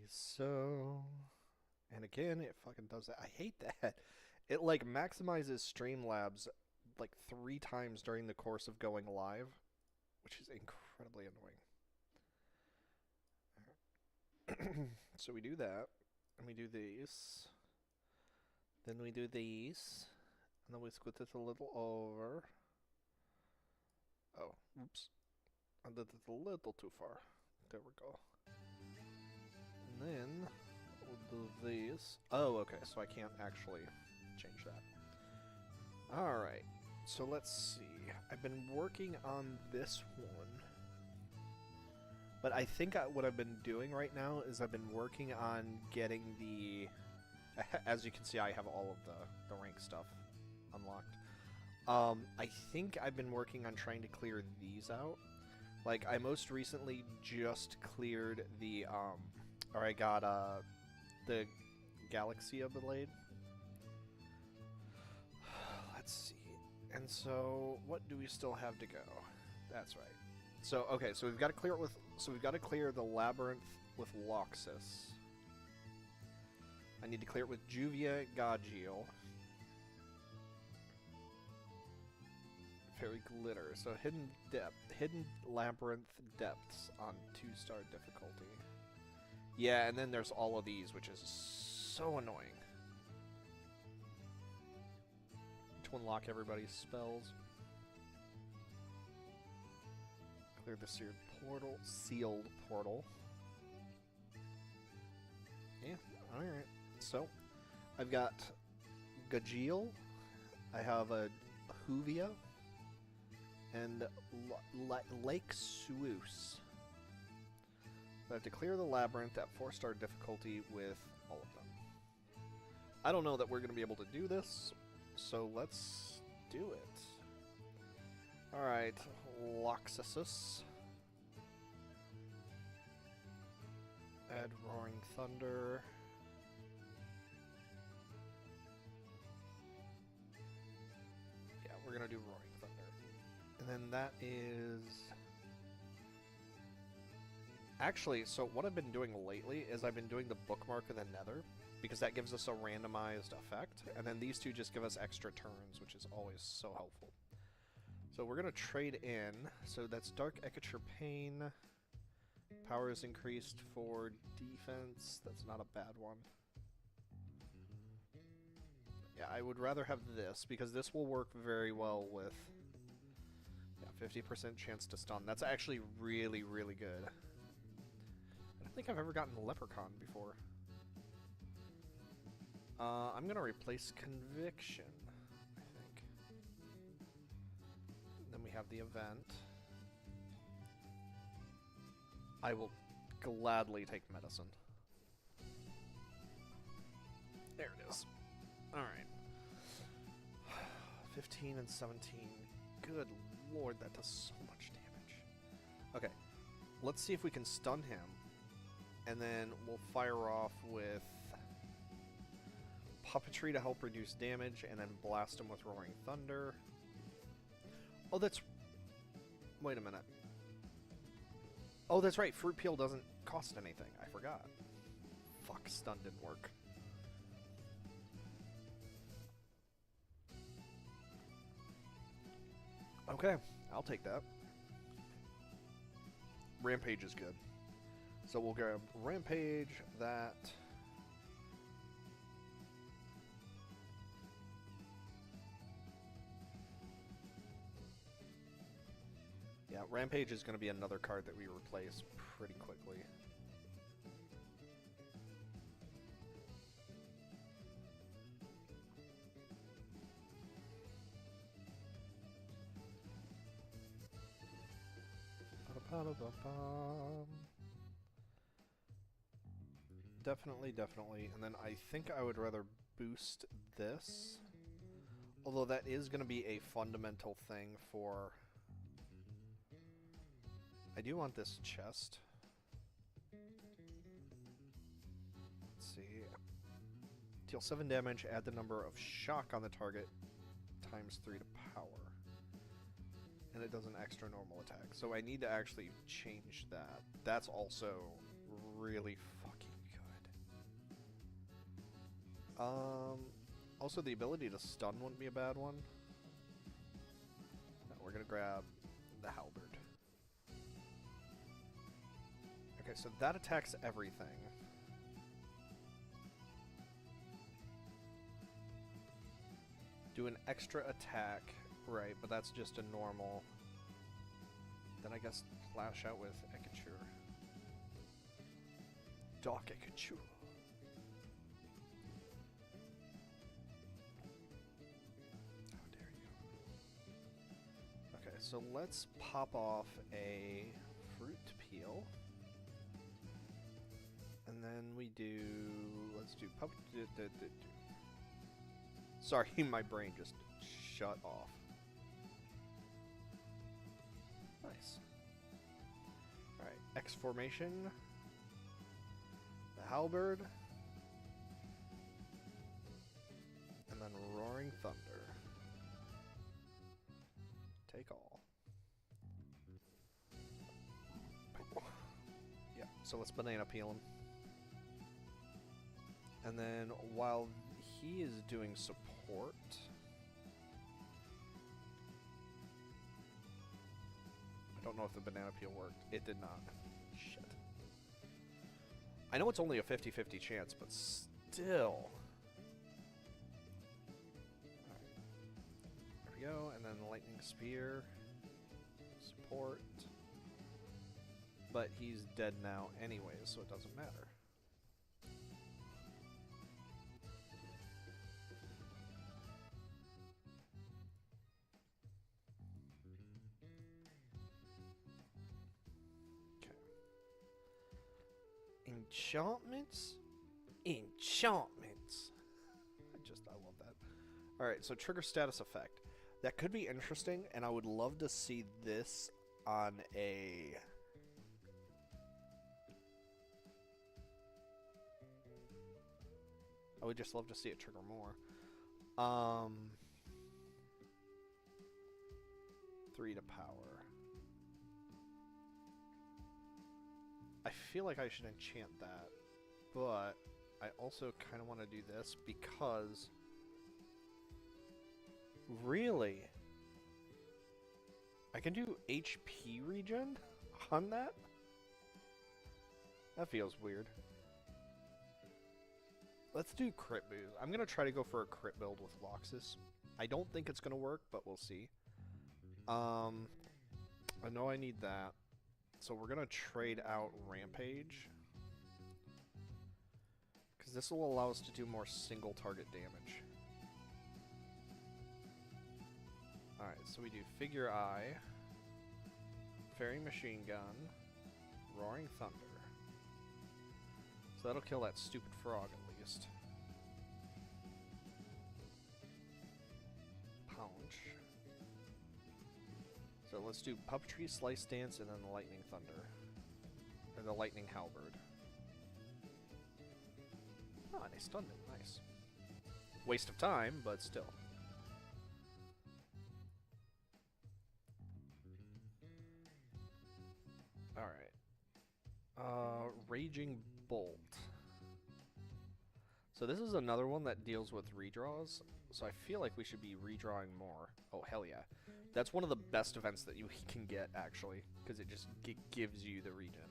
So, and again, it fucking does that. I hate that. It like maximizes Streamlabs like 3 times during the course of going live, which is incredibly annoying. So we do that, and we do these, then we do these, and then we squint it a little over. Oh, oops. I did it a little too far. There we go. And then we'll do these. Oh, okay, so I can't actually change that. Alright, so let's see. I've been working on this one. But I think what I've been doing right now is I've been working on getting the... As you can see, I have all of the rank stuff unlocked. I think I've been working on trying to clear these out. Like, I most recently just cleared the, or I got, the Galaxia Blade. Let's see. And so, what do we still have to go? That's right. So, okay, so we've got to clear it with, so we've got to clear the Labyrinth with Loxus. I need to clear it with Juvia Gagiel. Fairy Glitter. So hidden labyrinth depths on 2-star difficulty. Yeah, and then there's all of these, which is so annoying. To unlock everybody's spells. Clear the sealed portal. Yeah, alright. So, I've got Gagiel. I have a Juvia. And Lake Suus. I have to clear the labyrinth at 4-star difficulty with all of them. I don't know that we're going to be able to do this, so let's do it. Alright, Loxus. Add Roaring Thunder. Yeah, we're going to do Roaring Thunder. And then that is... Actually, so what I've been doing lately is I've been doing the Bookmark of the Nether, because that gives us a randomized effect, and then these two just give us extra turns, which is always so helpful. So we're going to trade in. So that's Dark Echature Pain. Power is increased for defense. That's not a bad one. Yeah, I would rather have this, because this will work very well with... Yeah, 50% chance to stun. That's actually really, really good. I don't think I've ever gotten Leprechaun before. I'm going to replace Conviction, I think. Then we have the event. I will gladly take Medicine. There it is. Alright. 15 and 17. Good lord, that does so much damage. Okay, let's see if we can stun him. And then we'll fire off with Puppetry to help reduce damage, and then blast him with Roaring Thunder. Oh, that's... Wait a minute. Oh, that's right, Fruit Peel doesn't cost anything. I forgot. Fuck, stun didn't work. Okay, I'll take that. Rampage is good. So we'll grab Rampage, that. Yeah, Rampage is going to be another card that we replace pretty quickly. Definitely, definitely. And then I think I would rather boost this. Although that is going to be a fundamental thing for... I do want this chest. Let's see. Deal 7 damage, add the number of shock on the target times 3 to power. And it does an extra normal attack. So I need to actually change that. That's also really fucking good. Also the ability to stun wouldn't be a bad one. No, we're gonna grab the halberd. Okay, so that attacks everything. Do an extra attack, right, but that's just a normal. Then I guess lash out with Ekachur. Doc Ekachur. How dare you. Okay, so let's pop off a fruit peel. And then we do, let's do sorry, my brain just shut off. Nice. Alright, X formation. The halberd. And then roaring thunder. Take all. Yeah, so let's banana peel him. And then while he is doing support, I don't know if the banana peel worked. It did not. Shit. I know it's only a 50-50 chance, but still. Alright. There we go, and then lightning spear. Support. But he's dead now anyways, so it doesn't matter. Enchantments? Enchantments. I love that. Alright, so trigger status effect. That could be interesting, and I would love to see this on a... I would just love to see it trigger more. 3 to power. I feel like I should enchant that, but I also kind of want to do this because... Really? I can do HP regen on that? That feels weird. Let's do crit boost. I'm going to try to go for a crit build with Loxus. I don't think it's going to work, but we'll see. I know I need that. So we're going to trade out Rampage. Because this will allow us to do more single target damage. Alright, so we do Figure Eye, Fairy Machine Gun, Roaring Thunder. So that'll kill that stupid frog at least. Punch. So let's do Puppetry, Slice Dance, and then the Lightning Thunder. Or the Lightning Halberd. Oh, and I stunned it. Nice. Waste of time, but still. Alright. Raging Bolt. So this is another one that deals with redraws. So I feel like we should be redrawing more. Oh, hell yeah. That's one of the best events that you can get, actually. Because it just gives you the regen.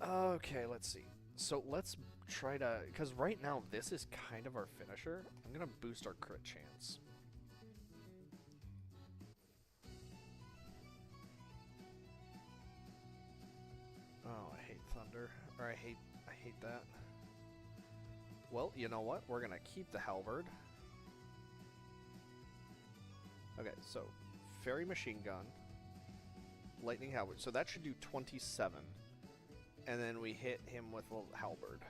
Okay, let's see. So let's try to... Because right now, this is kind of our finisher. I'm going to boost our crit chance. Oh, I hate thunder. Or I hate that. Well, you know what? We're going to keep the halberd. Okay, so Fairy Machine Gun, Lightning Halberd. So that should do 27. And then we hit him with a halberd.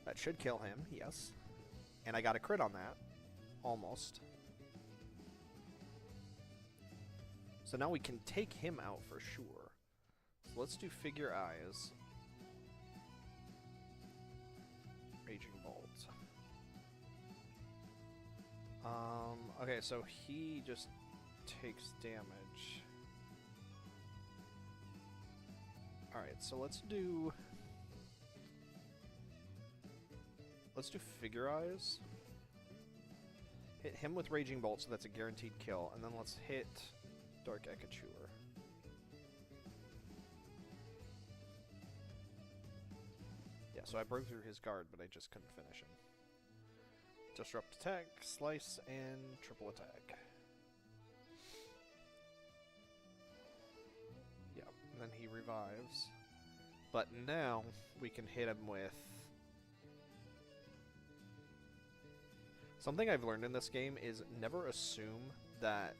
That should kill him, yes. And I got a crit on that. Almost. So now we can take him out for sure. So let's do Figure Eyes. Raging Bolt. Okay, so he just takes damage. Alright, so let's do... let's do Figure Eyes. Hit him with Raging Bolt, so that's a guaranteed kill, and then let's hit Dark Ekachur. Yeah, so I broke through his guard, but I just couldn't finish him. Disrupt attack, slice, and triple attack. Yeah, and then he revives. But now we can hit him with... Something I've learned in this game is never assume that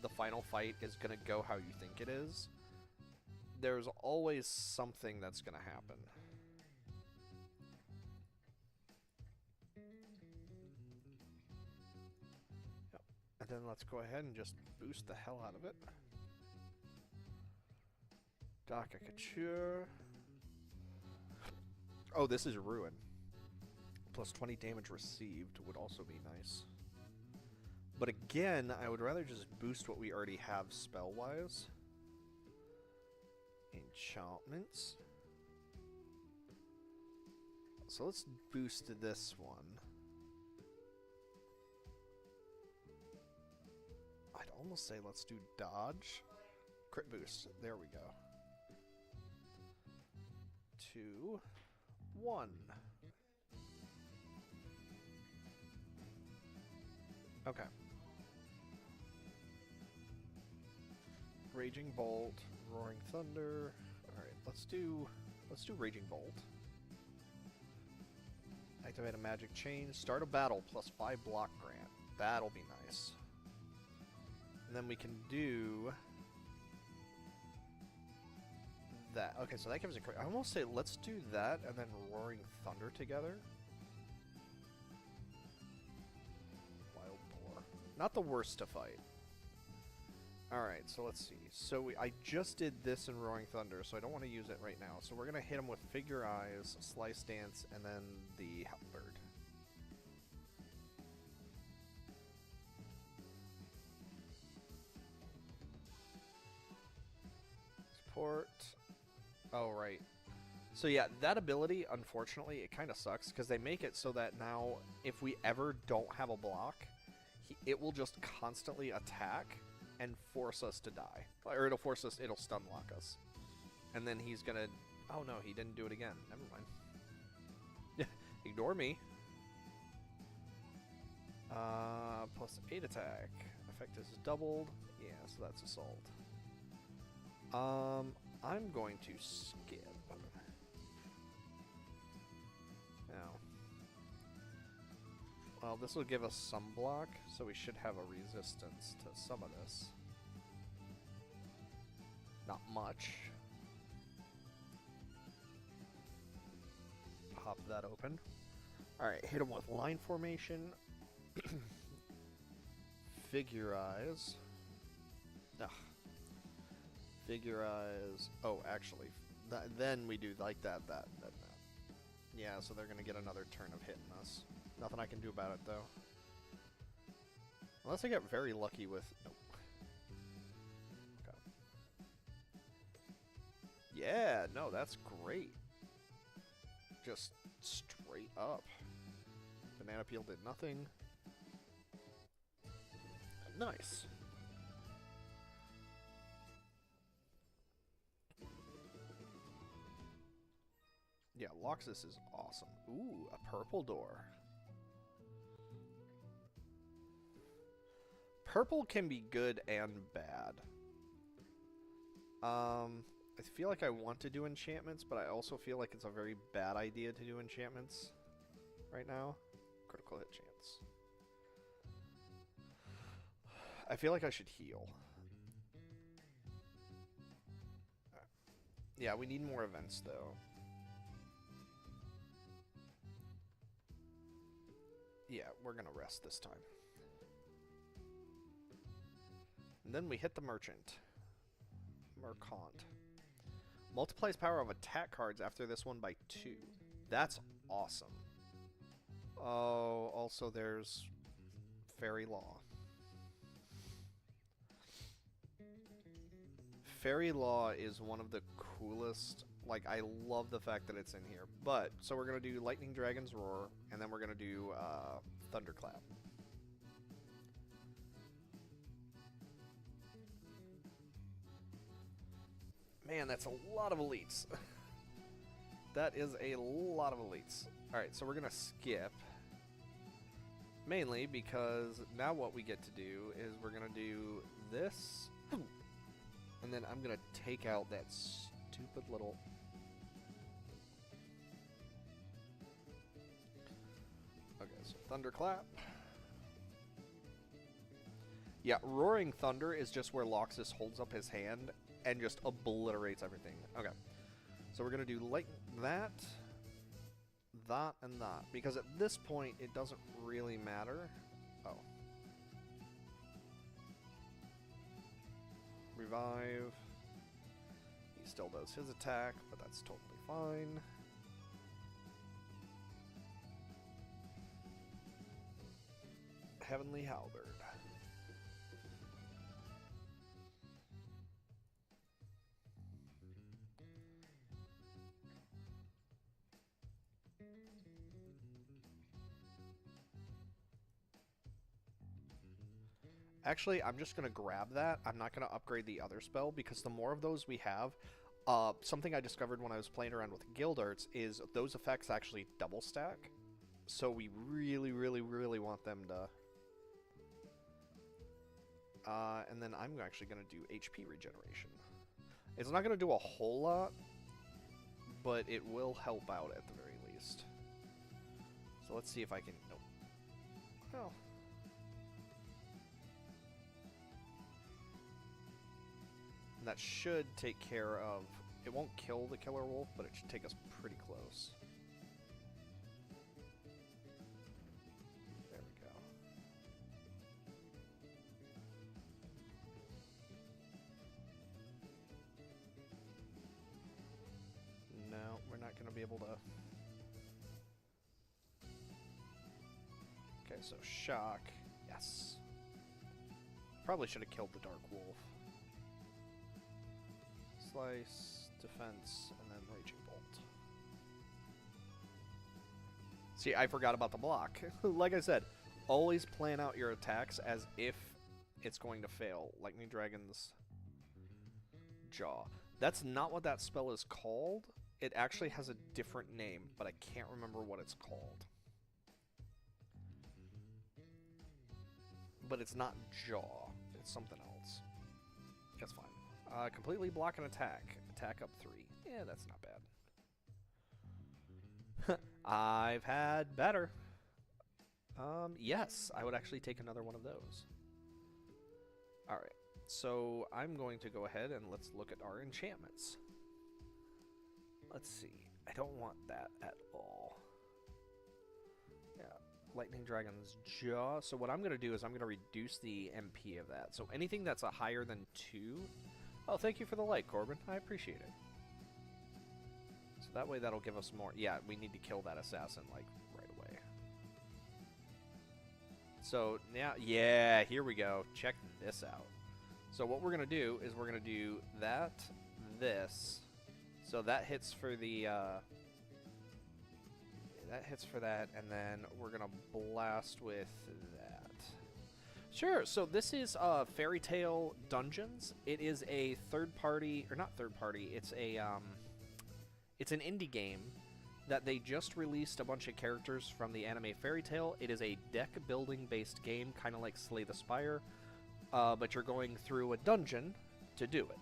the final fight is going to go how you think it is. There's always something that's going to happen. Yep. And then let's go ahead and just boost the hell out of it. Dark Ekachur. Oh, this is Ruin. Plus 20 damage received would also be nice. But again, I would rather just boost what we already have spell-wise. Enchantments. So let's boost this one. I'd almost say let's do dodge. Crit boost. There we go. 2, 1. Okay. Raging Bolt, Roaring Thunder. Alright, let's do Raging Bolt. Activate a magic chain. Start a battle plus 5 block grant. That'll be nice. And then we can do that. Okay, so that gives a crit. I almost say let's do that and then Roaring Thunder together. Wild Boar. Not the worst to fight. Alright, so let's see. So I just did this in Roaring Thunder, so I don't want to use it right now. So we're going to hit him with Figure Eyes, Slice Dance, and then the Halberd. Support. Oh, right. So yeah, that ability, unfortunately, it kind of sucks, because they make it so that now, if we ever don't have a block, it will just constantly attack and force us to die. Or it'll force us, it'll stun lock us. And then he's gonna... Oh no, he didn't do it again. Never mind. Ignore me. Plus 8 attack. Effect is doubled. Yeah, so that's Assault. I'm going to skip. Now. Well, this will give us some block, so we should have a resistance to some of this. Not much. Pop that open. Alright, hit him with line formation. Figure Eyes. Ugh. Figure Eyes. Oh, actually, then we do like that. Yeah, so they're going to get another turn of hitting us. Nothing I can do about it, though. Unless I get very lucky with... Nope. Okay. Yeah, no, that's great. Just straight up. Banana Peel did nothing. Nice. Yeah, Loxus is awesome. Ooh, a purple door. Purple can be good and bad. I feel like I want to do enchantments, but I also feel like it's a very bad idea to do enchantments right now. Critical hit chance. I feel like I should heal. Yeah, we need more events, though. Yeah, we're gonna rest this time. And then we hit the Merchant. Mercant. Multiplies power of attack cards after this one by 2. That's awesome. Oh, also there's Fairy Law. Fairy Law is one of the coolest Like, I love the fact that it's in here. But, so we're going to do Lightning Dragon's Roar, and then we're going to do Thunderclap. Man, that's a lot of elites. That is a lot of elites. Alright, so we're going to skip. Mainly because now what we get to do is we're going to do this. And then I'm going to take out that stupid little... Okay, so Thunderclap. Yeah, Roaring Thunder is just where Loxus holds up his hand and just obliterates everything. Okay. So we're going to do that, and that. Because at this point, it doesn't really matter. Oh. Revive. He still does his attack, but that's totally fine. Heavenly Halberd. Actually, I'm just going to grab that. I'm not going to upgrade the other spell, because the more of those we have, something I discovered when I was playing around with Guildarts is those effects actually double stack. So we really, really, really want them to... and then I'm actually going to do HP regeneration. It's not going to do a whole lot, but it will help out at the very least. So let's see if I can... Nope. Well... That should take care of... It won't kill the killer wolf, but it should take us pretty close. There we go. No, we're not going to be able to... Okay, so shock. Yes. Probably should have killed the Dark Wolf. Slice, defense, and then Raging Bolt. See, I forgot about the block. Like I said, always plan out your attacks as if it's going to fail. Lightning Dragon's Jaw. That's not what that spell is called. It actually has a different name, but I can't remember what it's called. But it's not Jaw. It's something else. That's fine. Completely block an attack. Attack up 3. Yeah, that's not bad. I've had better. Yes, I would actually take another one of those. Alright, so I'm going to go ahead and let's look at our enchantments. Let's see. I don't want that at all. Yeah, Lightning Dragon's Jaw. So what I'm going to do is I'm going to reduce the MP of that. So anything that's a higher than 2... Oh, thank you for the like, Corbin. I appreciate it. So that way that'll give us more... Yeah, we need to kill that assassin, like, right away. So, now... Yeah, here we go. Check this out. So what we're going to do is we're going to do that, this. So that hits for the... that hits for that, and then we're going to blast with that. Sure, so this is Fairy Tail Dungeons. It is a third-party, or not third-party, it's a, it's an indie game that they just released a bunch of characters from the anime Fairy Tail. It is a deck-building-based game, kind of like Slay the Spire, but you're going through a dungeon to do it.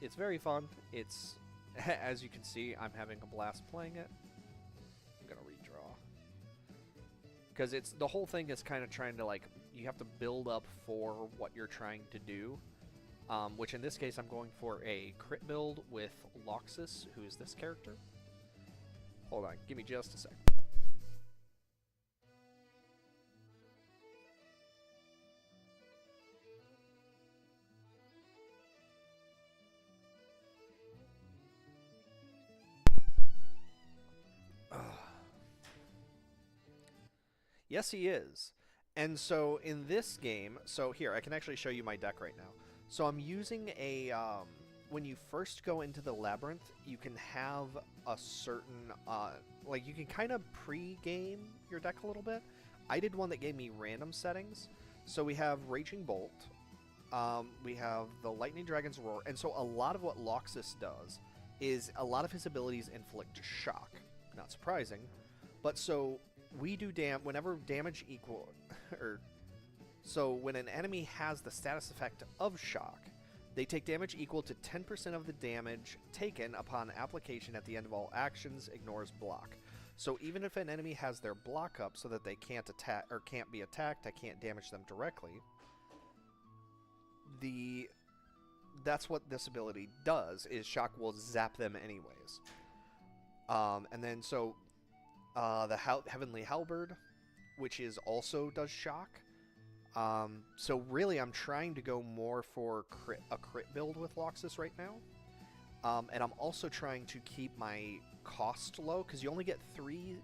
It's very fun. It's, as you can see, I'm having a blast playing it. I'm going to redraw. Because it's the whole thing is kind of trying to, like, you have to build up for what you're trying to do. Which in this case, I'm going for a crit build with Loxus, who is this character. Hold on, give me just a sec. Yes, he is. And so in this game, so here, I can actually show you my deck right now. So I'm using a when you first go into the labyrinth, you can have a certain, like you can kind of pre-game your deck a little bit. I did one that gave me random settings. So we have Raging Bolt, we have the Lightning Dragon's Roar, and so a lot of what Loxus does is a lot of his abilities inflict shock. Not surprising, but so we do whenever damage equal, or so when an enemy has the status effect of shock, they take damage equal to 10% of the damage taken upon application at the end of all actions, ignores block. So even if an enemy has their block up so that they can't attack or can't be attacked, I can't damage them directly. That's what this ability does, is shock will zap them anyways. And then so the Heavenly Halberd, which is also does shock. So really I'm trying to go more for a crit build with Loxus right now. And I'm also trying to keep my cost low, because you only get 3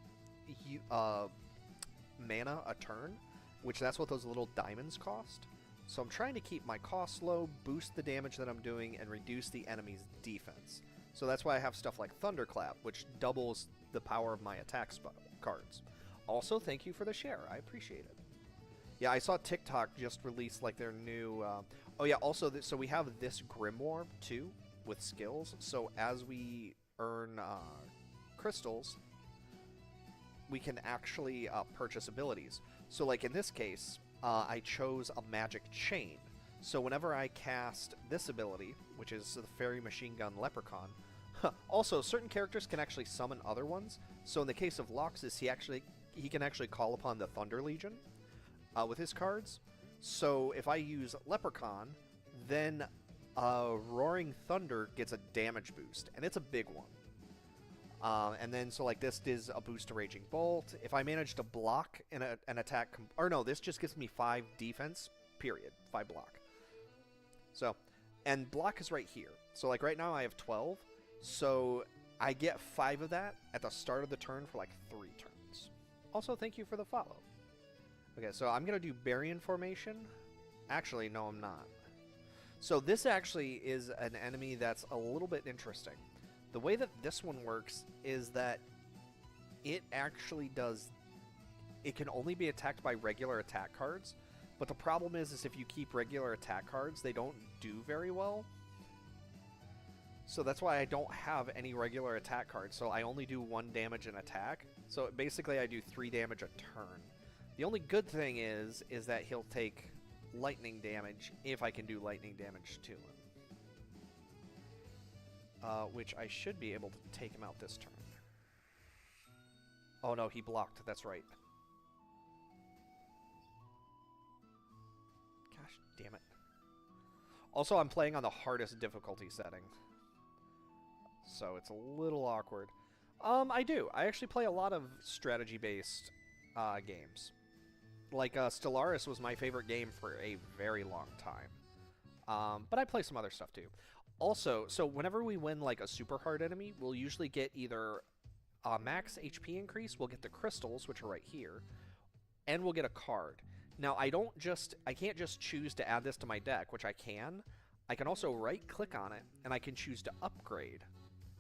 mana a turn, which that's what those little diamonds cost. So I'm trying to keep my cost low, boost the damage that I'm doing, and reduce the enemy's defense. So that's why I have stuff like Thunderclap, which doubles the power of my attack cards. Also, thank you for the share. I appreciate it. Yeah, I saw TikTok just released like their new... oh yeah, also, so we have this Grimoire too, with skills. So as we earn crystals, we can actually purchase abilities. So like in this case, I chose a magic chain. So whenever I cast this ability, which is the Fairy Machine Gun Leprechaun, also certain characters can actually summon other ones. So in the case of Loxus, he can actually call upon the Thunder Legion with his cards. So if I use Leprechaun, then Roaring Thunder gets a damage boost, and it's a big one. And then, so like this is a boost to Raging Bolt. If I manage to block an attack, or no, this just gives me 5 defense, period. 5 block. So, and block is right here. So like right now I have 12. So I get 5 of that at the start of the turn for like 3 turns. Also, thank you for the follow. Okay, so I'm going to do Baryon Formation. Actually, no, I'm not. So this actually is an enemy that's a little bit interesting. The way that this one works is that it actually does... It can only be attacked by regular attack cards, but the problem is if you keep regular attack cards, they don't do very well. So that's why I don't have any regular attack cards, so I only do 1 damage in attack. So basically I do 3 damage a turn. The only good thing is that he'll take lightning damage if I can do lightning damage to him. Which I should be able to take him out this turn. Oh no, he blocked, that's right. Gosh damn it. Also, I'm playing on the hardest difficulty setting, so it's a little awkward. I do. I actually play a lot of strategy-based games. Like, Stellaris was my favorite game for a very long time. But I play some other stuff, too. Also, so whenever we win, like, a super hard enemy, we'll usually get either a max HP increase, we'll get the crystals, which are right here, and we'll get a card. Now, I can't just choose to add this to my deck, which I can. I can also right-click on it, and I can choose to upgrade.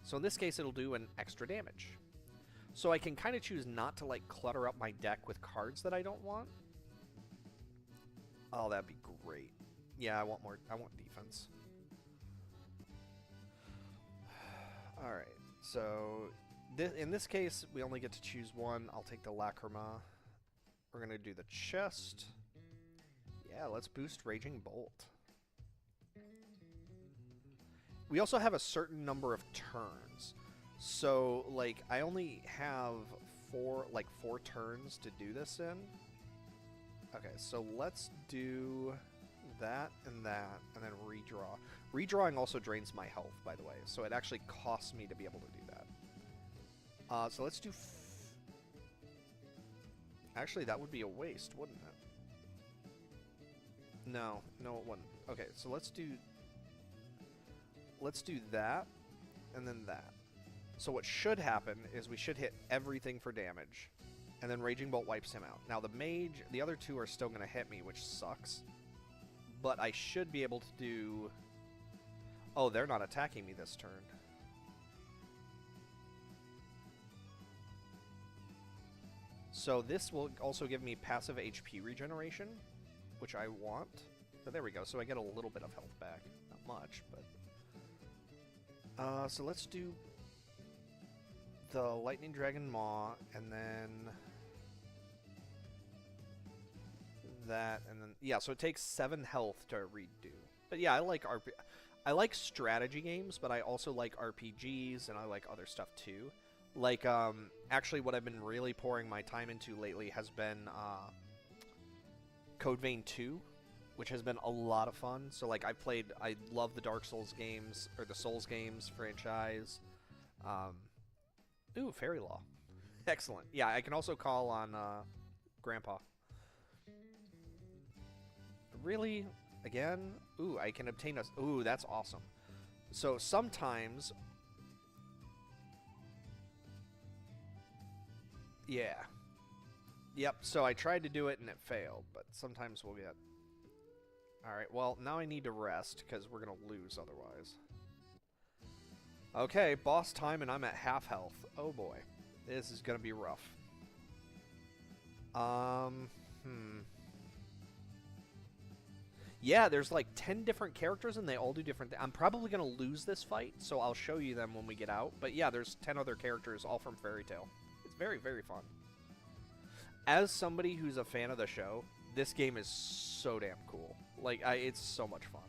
So in this case, it'll do an extra damage. So I can kind of choose not to, like, clutter up my deck with cards that I don't want. Oh, that'd be great. Yeah, I want defense. Alright, so in this case, we only get to choose 1. I'll take the Lacrima. We're going to do the chest. Yeah, let's boost Raging Bolt. We also have a certain number of turns. So, like, I only have 4 turns to do this in. Okay, so let's do that, and then redraw. Redrawing also drains my health, by the way, so it actually costs me to be able to do that. So let's do... Actually, that would be a waste, wouldn't it? No, it wouldn't. Okay, so let's do that, and then that. So what should happen is we should hit everything for damage, and then Raging Bolt wipes him out. Now the mage, the other 2 are still going to hit me, which sucks. But I should be able to do... Oh, they're not attacking me this turn. So this will also give me passive HP regeneration, which I want. So there we go. So I get a little bit of health back. Not much, but... so let's do the Lightning Dragon Maw, and then that, and then... Yeah, so it takes 7 health to redo. But yeah, I like strategy games, but I also like RPGs, and I like other stuff too. Like, actually what I've been really pouring my time into lately has been, Code Vein 2, which has been a lot of fun. So, like, I love the Dark Souls games, or the Souls games franchise. Ooh, Fairy Law. Excellent. Yeah, I can also call on, Grandpa. Really? Again? Ooh, I can obtain a... Ooh, that's awesome. So, sometimes... Yeah. Yep, so I tried to do it and it failed, but sometimes we'll get... Alright, well, now I need to rest, because we're going to lose otherwise. Okay, boss time, and I'm at half health. Oh boy. This is going to be rough. Yeah, there's like 10 different characters, and they all do different things. I'm probably going to lose this fight, so I'll show you them when we get out. But yeah, there's 10 other characters, all from Fairy Tail. It's very, very fun. As somebody who's a fan of the show, this game is so damn cool. Like, it's so much fun.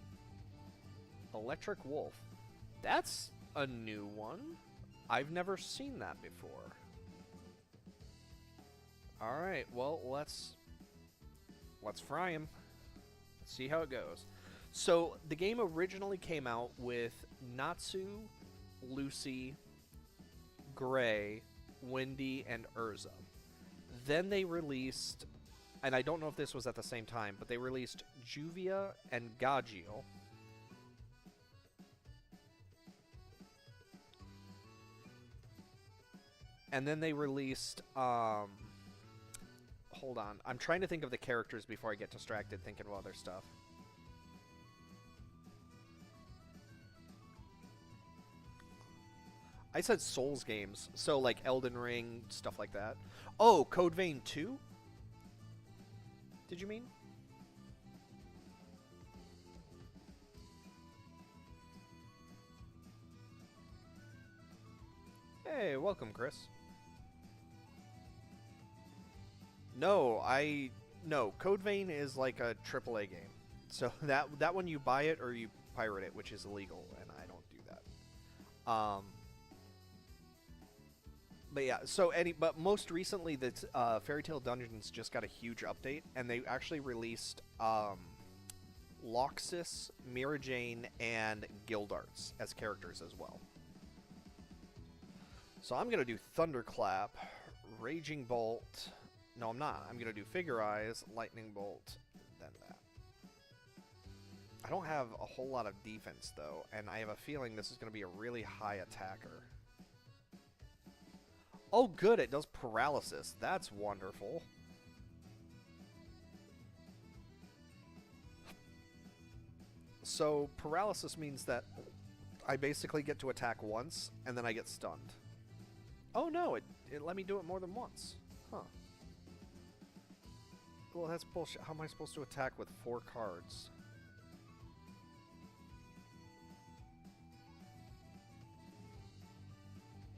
Electric Wolf. That's a new one. I've never seen that before. Alright, well, let's fry him. Let's see how it goes. So, the game originally came out with Natsu, Lucy, Gray, Wendy, and Urza. Then they released, and I don't know if this was at the same time, but they released Juvia and Gagio. And then they released, hold on. I'm trying to think of the characters before I get distracted thinking of other stuff. I said Souls games, so like Elden Ring, stuff like that. Oh, Code Vein 2? Did you mean? Hey, welcome, Chris. No, Code Vein is like a AAA game. So that one you buy it or you pirate it, which is illegal, and I don't do that. But yeah, but most recently, the Fairy Tail Dungeons just got a huge update, and they actually released Loxus, Mira Jane, and Gildarts as characters as well. So I'm gonna do Thunderclap, Raging Bolt. No, I'm not. I'm gonna do Figure Eyes, Lightning Bolt, then that. I don't have a whole lot of defense though, and I have a feeling this is gonna be a really high attacker. Oh, good, it does paralysis. That's wonderful. So, paralysis means that I basically get to attack once, and then I get stunned. Oh no, it let me do it more than once. Huh. Well, that's bullshit. How am I supposed to attack with 4 cards?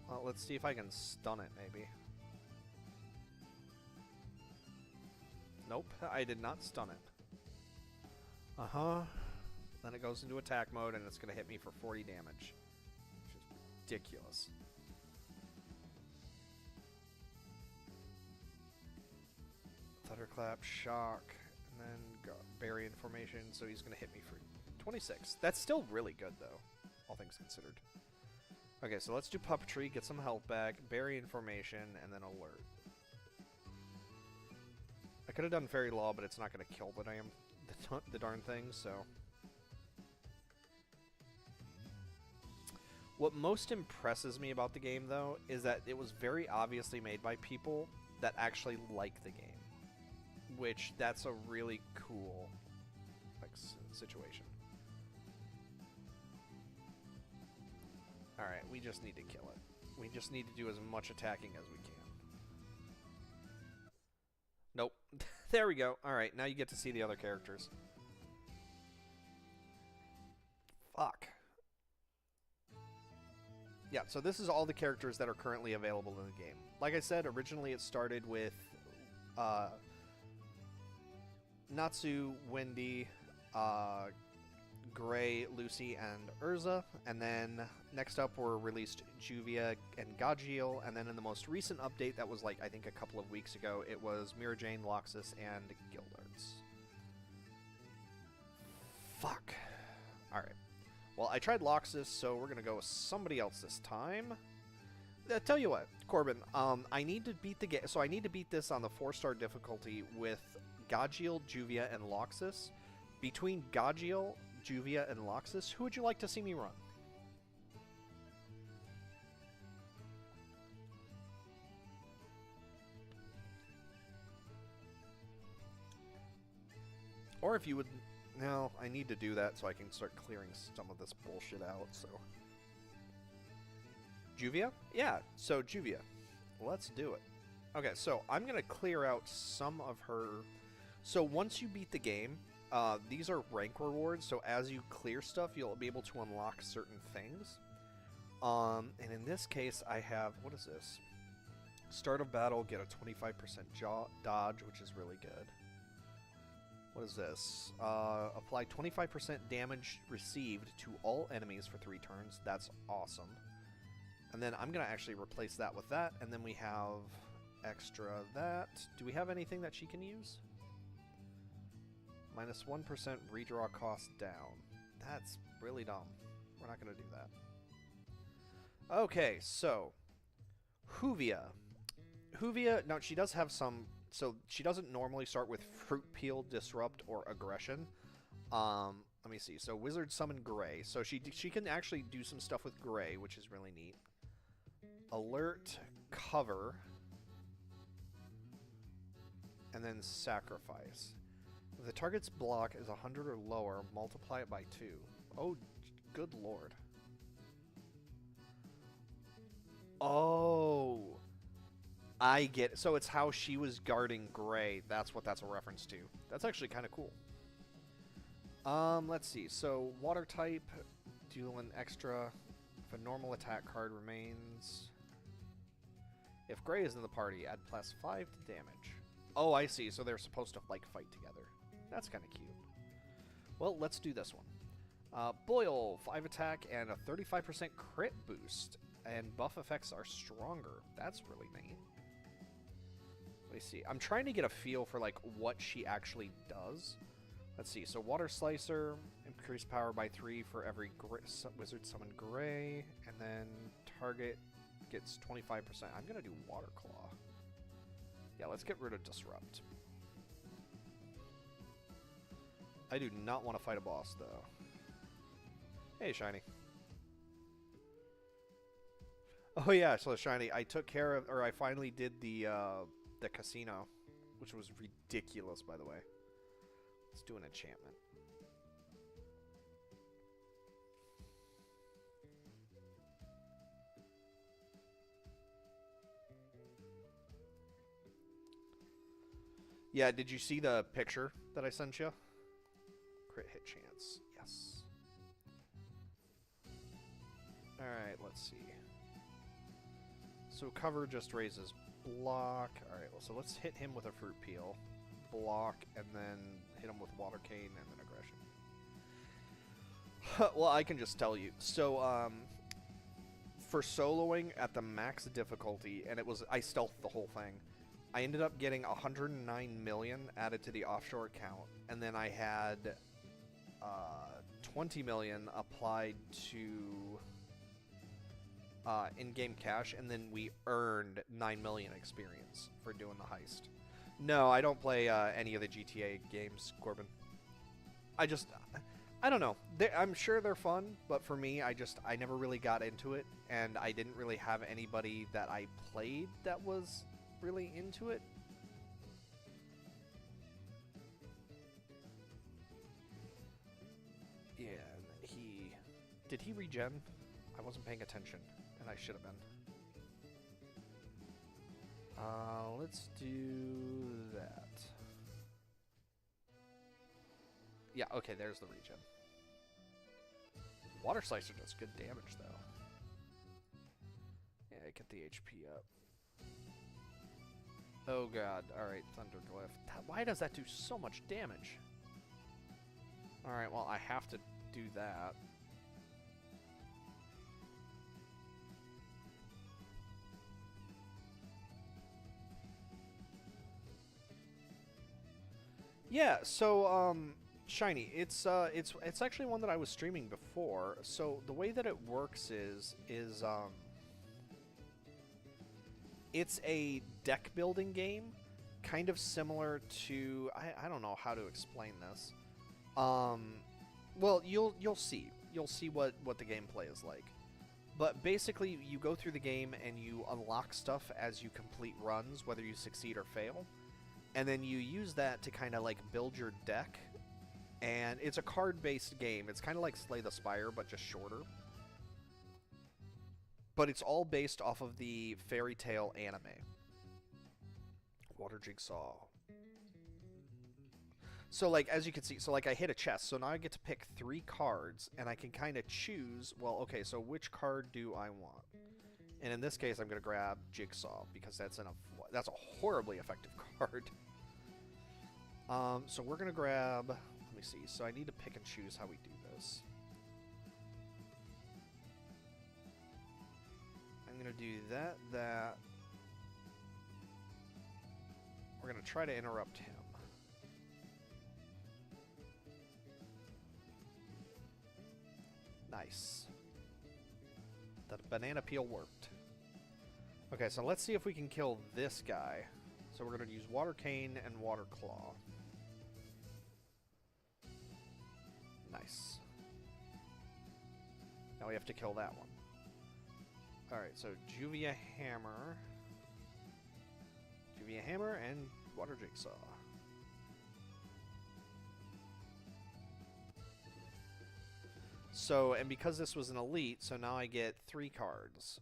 Well, let's see if I can stun it, maybe. Nope, I did not stun it. Uh-huh. Then it goes into attack mode, and it's going to hit me for 40 damage. Which is ridiculous. Thunderclap, Shock, and then Bury in formation, so he's going to hit me for 26. That's still really good, though, all things considered. Okay, so let's do Puppetry, get some health back, Bury in formation, and then Alert. I could have done Fairy Law, but it's not going to kill the darn thing, so... What most impresses me about the game, though, is that it was very obviously made by people that actually like the game. Which, that's a really cool, like, situation. Alright, we just need to kill it. We just need to do as much attacking as we can. Nope. There we go. Alright, now you get to see the other characters. Fuck. Yeah, so this is all the characters that are currently available in the game. Like I said, originally it started with Natsu, Wendy, Gray, Lucy, and Urza, and then next up were released Juvia and Gajiel, and then in the most recent update that was like, I think a couple of weeks ago, it was Mirajane, Loxus, and Gildarts. Fuck. Alright. Well, I tried Loxus, so we're gonna go with somebody else this time. Tell you what, Corbin, I need to beat the game, so I need to beat this on the 4-star difficulty with Gajiel, Juvia, and Loxus. Between Gajiel, Juvia, and Loxus, who would you like to see me run? Or if you would... No, I need to do that so I can start clearing some of this bullshit out, so... Juvia? Yeah, so Juvia. Let's do it. Okay, so I'm going to clear out some of her... So once you beat the game, these are rank rewards, so as you clear stuff, you'll be able to unlock certain things. And in this case, I have... What is this? Start of battle, get a 25% dodge, which is really good. What is this? Apply 25% damage received to all enemies for 3 turns. That's awesome. And then I'm going to actually replace that with that. And then we have extra that. Do we have anything that she can use? Minus 1% redraw cost down. That's really dumb. We're not going to do that. Okay, so Juvia. Juvia, now she does have some... So she doesn't normally start with Fruit Peel, Disrupt, or Aggression. Let me see. So Wizard Summon Gray. So she can actually do some stuff with Gray, which is really neat. Alert, Cover, and then Sacrifice. If the target's block is 100 or lower, multiply it by 2. Oh, good lord. Oh... I get it. So it's how she was guarding Gray. That's what that's a reference to. That's actually kind of cool. Let's see. So water type, deal an extra. If a normal attack card remains. If Gray is in the party, add +5 to damage. Oh, I see. So they're supposed to like fight together. That's kind of cute. Well, let's do this one. Boil, 5 attack and a 35% crit boost. And buff effects are stronger. That's really neat. Let me see. I'm trying to get a feel for like what she actually does. Let's see. So Water Slicer, increase power by 3 for every Wizard Summon Gray, and then target gets 25%. I'm gonna do Water Claw. Yeah, let's get rid of Disrupt. I do not want to fight a boss though. Hey, Shiny. Oh yeah, so Shiny, I took care of, or I finally did the casino, which was ridiculous, by the way. Let's do an enchantment. Yeah, did you see the picture that I sent you? Crit hit chance, yes. Alright, let's see. So cover just raises block. Alright, well, so let's hit him with a Fruit Peel. Block, and then hit him with Water Cane, and then Aggression. Well, I can just tell you. So, for soloing at the max difficulty, and I stealthed the whole thing, I ended up getting 109 million added to the offshore account, and then I had 20 million applied to in-game cash, and then we earned 9 million experience for doing the heist. No, I don't play any of the GTA games, Corbin. I don't know. I'm sure they're fun, but for me, I never really got into it, and I didn't really have anybody that I played that was really into it. Yeah, did he regen? I wasn't paying attention, and I should have been. Let's do that. Yeah, okay, there's the regen. Water Slicer does good damage, though. Yeah, get the HP up. Oh god, alright, Thunderglyph. Why does that do so much damage? Alright, well, I have to do that. Yeah, so, Shiny, it's actually one that I was streaming before. So the way that it works is it's a deck building game, kind of similar to I don't know how to explain this. Well, you'll see what the gameplay is like. But basically, you go through the game and you unlock stuff as you complete runs, whether you succeed or fail, and then you use that to kind of like build your deck. And it's a card-based game. It's kind of like Slay the Spire, but just shorter. But it's all based off of the Fairy Tail anime. Water Jigsaw. So, like, as you can see, so, like, I hit a chest. So now I get to pick 3 cards, and I can kind of choose, well, okay, so which card do I want? And in this case, I'm going to grab Jigsaw, because that's a horribly effective card. So we're going to grab... Let me see. So I need to pick and choose how we do this. I'm going to do that. We're going to try to interrupt him. Nice. That banana peel worked. Okay, so let's see if we can kill this guy. So we're going to use Water Cane and Water Claw. Nice. Now we have to kill that one. Alright, so Juvia Hammer. Juvia Hammer and Water Jigsaw. So, and because this was an elite, so now I get 3 cards.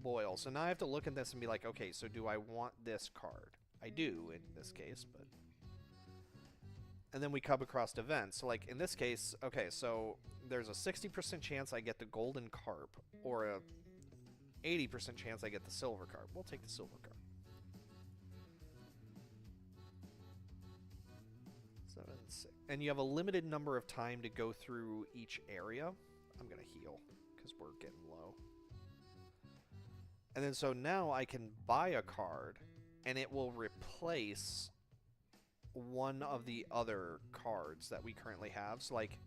Boil. So now I have to look at this and be like, okay, so do I want this card? I do, in this case, but... And then we come across events. So, like, in this case, okay, so there's a 60% chance I get the golden carp, or a 80% chance I get the silver carp. We'll take the silver carp. 7, 6. And you have a limited number of time to go through each area. I'm going to heal, because we're getting low. And then so now I can buy a card, and it will replace one of the other cards that we currently have. So, like,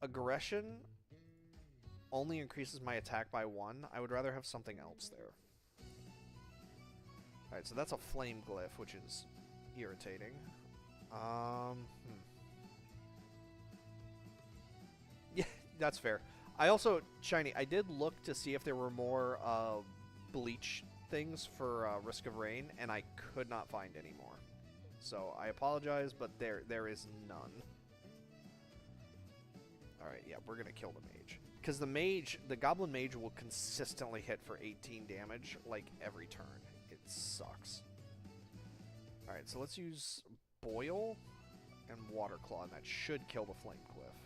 Aggression only increases my attack by 1. I would rather have something else there. Alright, so that's a Flame Glyph, which is irritating. Yeah, that's fair. I also, Shiny, I did look to see if there were more bleach things for Risk of Rain, and I could not find any more. So I apologize, but there is none. Alright, yeah, we're going to kill the mage. Because the Goblin Mage will consistently hit for 18 damage, like, every turn. It sucks. Alright, so let's use Boil and Water Claw, and that should kill the Flame Glyph.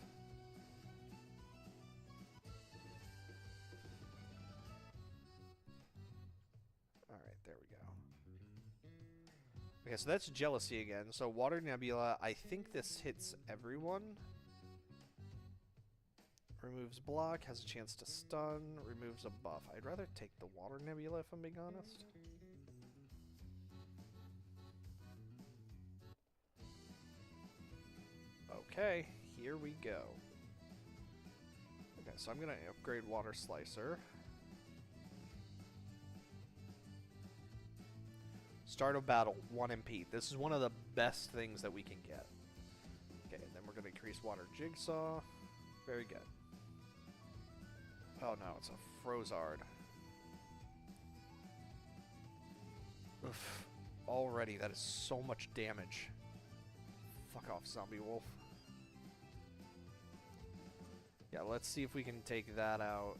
Alright, there we go. Okay, so that's Jealousy again. So Water Nebula, I think this hits everyone. Removes block, has a chance to stun, removes a buff. I'd rather take the Water Nebula if I'm being honest. Okay, here we go. Okay, so I'm going to upgrade Water Slicer. Start of battle, 1 MP. This is one of the best things that we can get. Okay, and then we're going to increase Water Jigsaw. Very good. Oh no, it's a Frozard. Oof. Already, that is so much damage. Fuck off, Zombie Wolf. Yeah, let's see if we can take that out.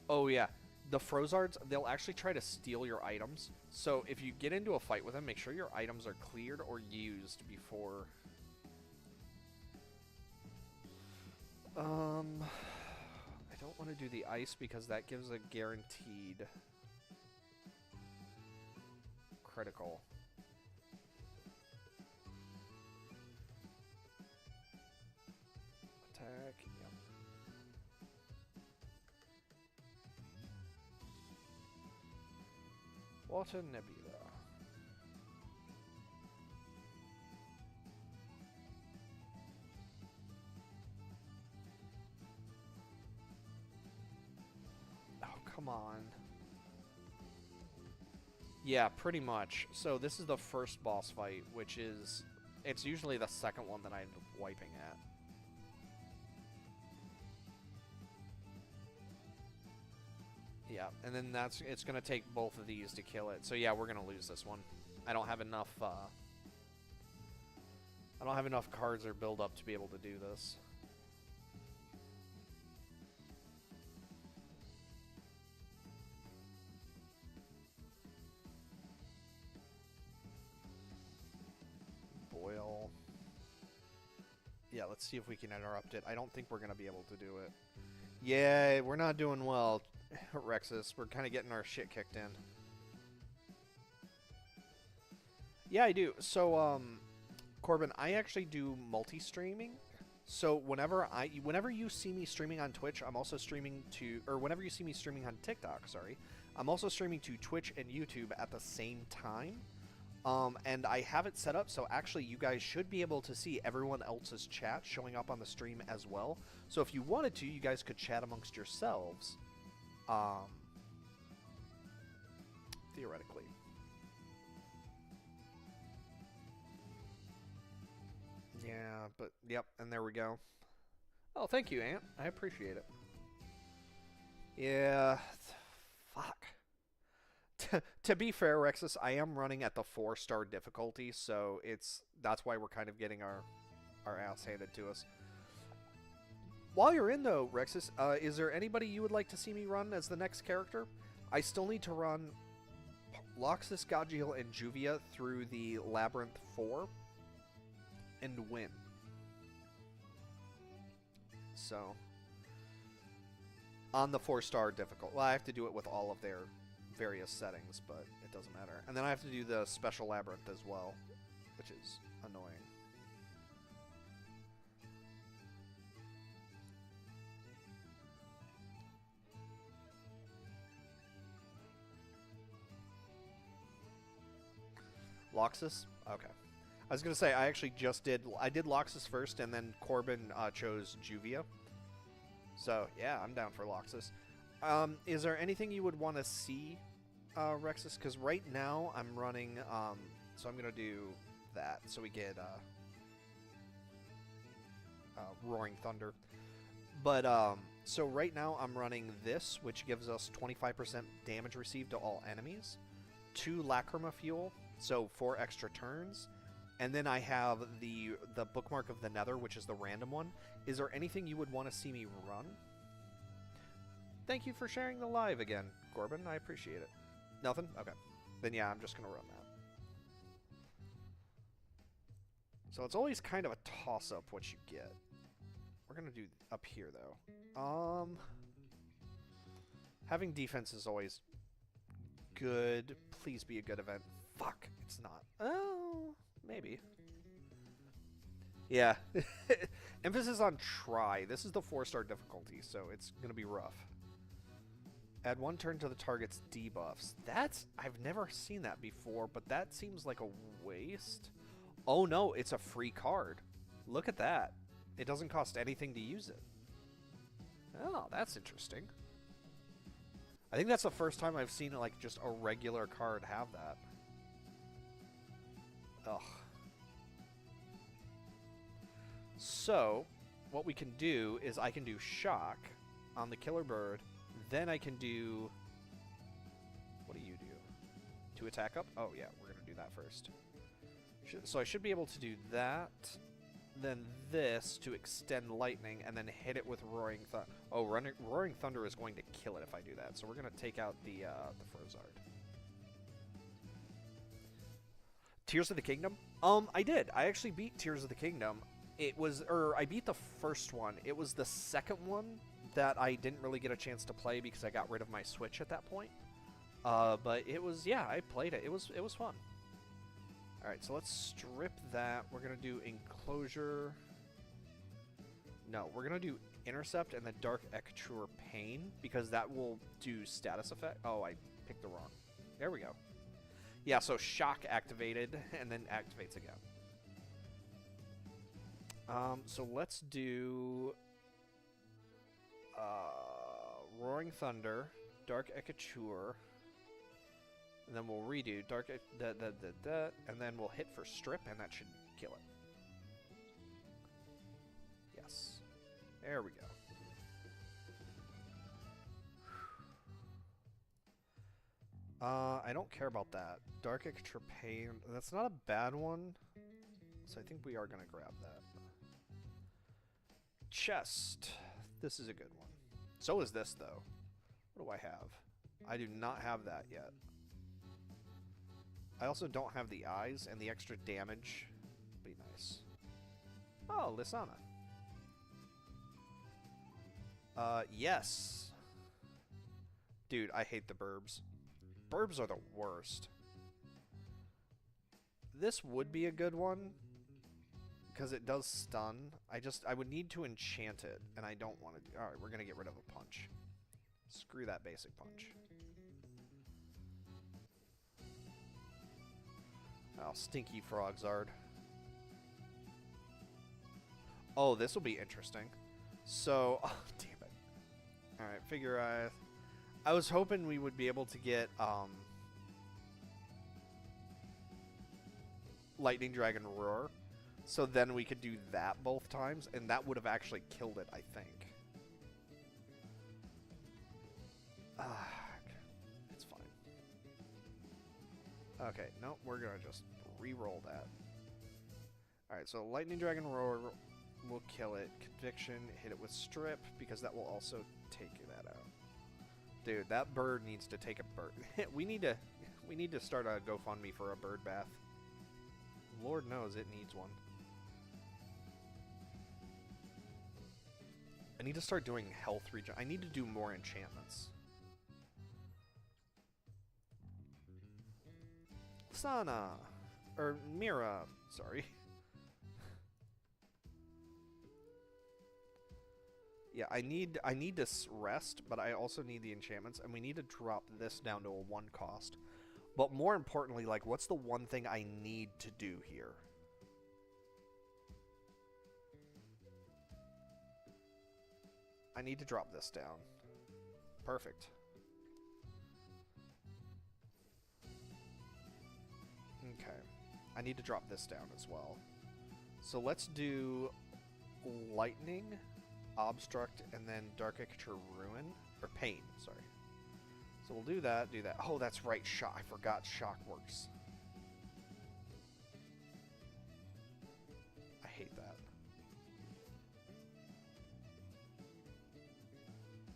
Oh, yeah. The Frozards, they'll actually try to steal your items. So if you get into a fight with them, make sure your items are cleared or used before... I don't want to do the ice because that gives a guaranteed critical. Attack, yep. Water Nebula. Oh, come on. Yeah, pretty much. So this is the first boss fight, which is... It's usually the second one that I end up wiping at. Yeah, and then it's going to take both of these to kill it. So yeah, we're going to lose this one. I don't have enough cards or build up to be able to do this. Boil. Yeah, let's see if we can interrupt it. I don't think we're going to be able to do it. Yeah, we're not doing well, Rexus. We're kind of getting our shit kicked in. Yeah, I do. So, Corbin, I actually do multi-streaming. So whenever you see me streaming on Twitch, I'm also streaming to, or whenever you see me streaming on TikTok, sorry, I'm also streaming to Twitch and YouTube at the same time. And I have it set up so actually you guys should be able to see everyone else's chat showing up on the stream as well. So if you wanted to, you guys could chat amongst yourselves. Theoretically. Yeah, but yep, and there we go. Oh, thank you, Ant. I appreciate it. Yeah, fuck. To be fair, Rexus, I am running at the 4-star difficulty, so that's why we're kind of getting our ass handed to us. While you're in, though, Rexus, is there anybody you would like to see me run as the next character? I still need to run Loxus, Gajiel, and Juvia through the Labyrinth 4 and win. So, on the 4-star difficulty. Well, I have to do it with all of their various settings, but it doesn't matter. And then I have to do the special labyrinth as well, which is annoying. Loxus? Okay. I was going to say, I actually I did Loxus first, and then Corbin chose Juvia. So, yeah, I'm down for Loxus. Is there anything you would want to see, Rexus? Because right now I'm running, so I'm going to do that. So we get Roaring Thunder. But, so right now I'm running this, which gives us 25% damage received to all enemies. 2 Lacrima Fuel, so 4 extra turns. And then I have the Bookmark of the Nether, which is the random one. Is there anything you would want to see me run? Thank you for sharing the live again, Corbin. I appreciate it. Nothing? Okay. Then yeah, I'm just going to run that. So it's always kind of a toss-up what you get. We're going to do up here, though. Having defense is always good. Please be a good event. Fuck, it's not. Oh, maybe. Yeah. Emphasis on try. This is the 4-star difficulty, so it's going to be rough. Add 1 turn to the target's debuffs. I've never seen that before, but that seems like a waste. Oh no, it's a free card. Look at that. It doesn't cost anything to use it. Oh, that's interesting. I think that's the first time I've seen like just a regular card have that. Ugh. So, what we can do is I can do Shock on the Killer Bird. Then I can do... What do you do? To attack up? Oh, yeah, we're going to do that first. So I should be able to do that. then this to extend lightning, and then hit it with Roaring Thunder. Oh, Roaring Thunder is going to kill it if I do that, so we're going to take out the Frozard. Tears of the Kingdom? I did. I actually beat Tears of the Kingdom. It was, I beat the first one. It was the second one that I didn't really get a chance to play because I got rid of my Switch at that point. But it was, yeah, I played it. It was fun. Alright, so let's strip that. We're going to do Enclosure. No, we're going to do Intercept and then Dark Echoture Pain, because that will do status effect. Oh, I picked the wrong. There we go. Yeah, so Shock activated, and then activates again. So let's do Roaring Thunder, Dark Echoture, and then we'll redo Dark and then we'll hit for Strip, and that should kill it. Yes. There we go. I don't care about that. Dark Echoture Pain, that's not a bad one, so I think we are going to grab that. Chest. This is a good one. So is this, though. What do I have? I do not have that yet. I also don't have the eyes, and the extra damage would be nice. Oh, Lysana. Yes. Dude, I hate the burbs. Burbs are the worst. This would be a good one, because it does stun. I would need to enchant it, and I don't want to do... Alright, we're going to get rid of a punch. Screw that basic punch. Oh, stinky Frogzard. Oh, this will be interesting. So, oh, damn it. Alright, figure I was hoping we would be able to get, Lightning Dragon Roar. So then we could do that both times, and that would have actually killed it, I think. It's fine. Okay, no, we're gonna just re-roll that. Alright, so Lightning Dragon Roar will kill it. Conviction, hit it with Strip, because that will also take that out. Dude, that bird needs to take a bird. we need to start a GoFundMe for a bird bath. Lord knows it needs one. I need to start doing health regen. I need to do more enchantments. Sana, or Mira, sorry. Yeah, I need to rest, but I also need the enchantments, and we need to drop this down to a 1 cost. But more importantly, like, what's the one thing I need to do here? I need to drop this down. Perfect. Okay. I need to drop this down as well. So let's do Lightning, Obstruct, and then Dark Echoture Ruin. Or Pain, sorry. So we'll do that, do that. Oh, that's right, Shock. I forgot Shock works. I hate that.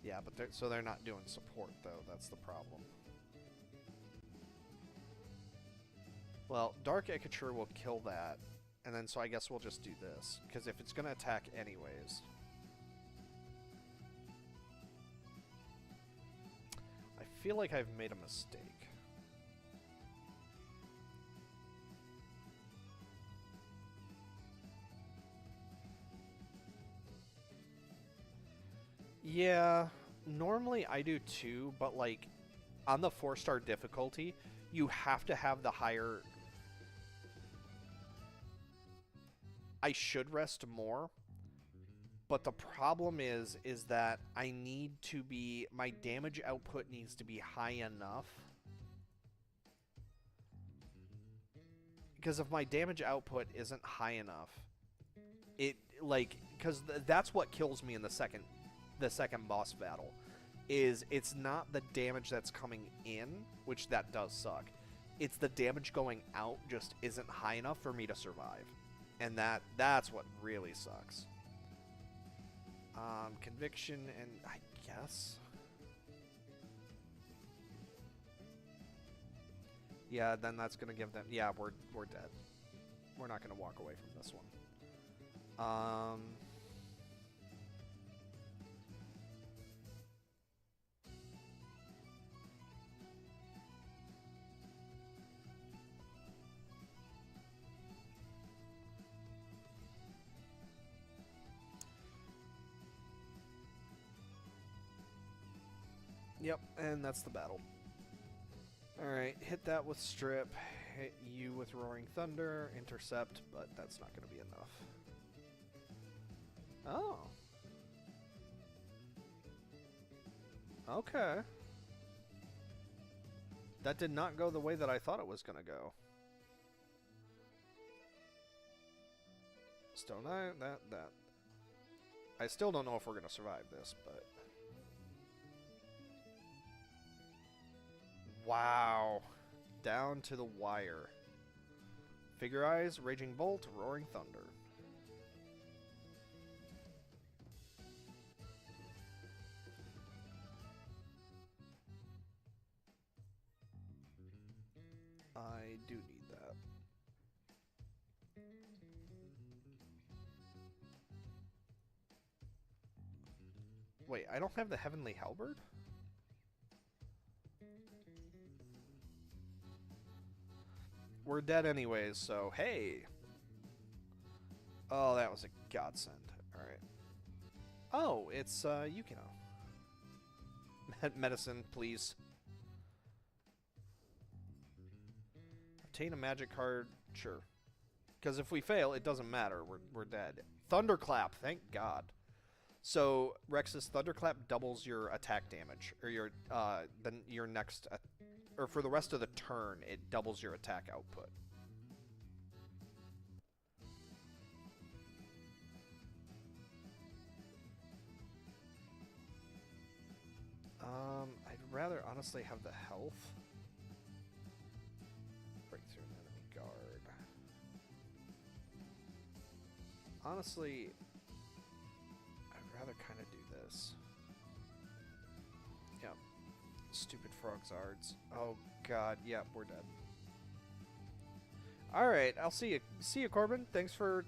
Yeah, but they're not doing support, though. That's the problem. Well, Dark Echoture will kill that. And then, so I guess we'll just do this. Because if it's going to attack anyways... I feel like I've made a mistake. Yeah, normally I do too, but like on the 4-star difficulty, you have to have the higher... I should rest more, but the problem is that I need to be... My damage output needs to be high enough. Because if my damage output isn't high enough, it, like... Because that's what kills me in the second boss battle. Is it's not the damage that's coming in, which that does suck. It's the damage going out just isn't high enough for me to survive. And that's what really sucks. Conviction and I guess. Yeah, then that's gonna give them. Yeah, we're dead. We're not gonna walk away from this one. Yep, and that's the battle. Alright, hit that with Strip, hit you with Roaring Thunder, intercept, but that's not going to be enough. Oh. Okay. That did not go the way that I thought it was going to go. Stone Eye, that. I still don't know if we're going to survive this, but... Wow. Down to the wire. Figure Eyes, Raging Bolt, Roaring Thunder. I do need that. Wait, I don't have the Heavenly Halberd? We're dead anyways, so hey. Oh, that was a godsend. Alright. Oh, it's Yukino. Medicine, please. Obtain a magic card, sure. Because if we fail, it doesn't matter. We're dead. Thunderclap, thank God. So Rex's Thunderclap doubles your attack damage, or your next, or for the rest of the turn, it doubles your attack output. I'd rather honestly have the health. Break through an enemy guard. Honestly, I'd rather kind of do this. Yep. Stupid frog zards. Oh god, yep, we're dead. All right, I'll see you. See you, Corbin. Thanks for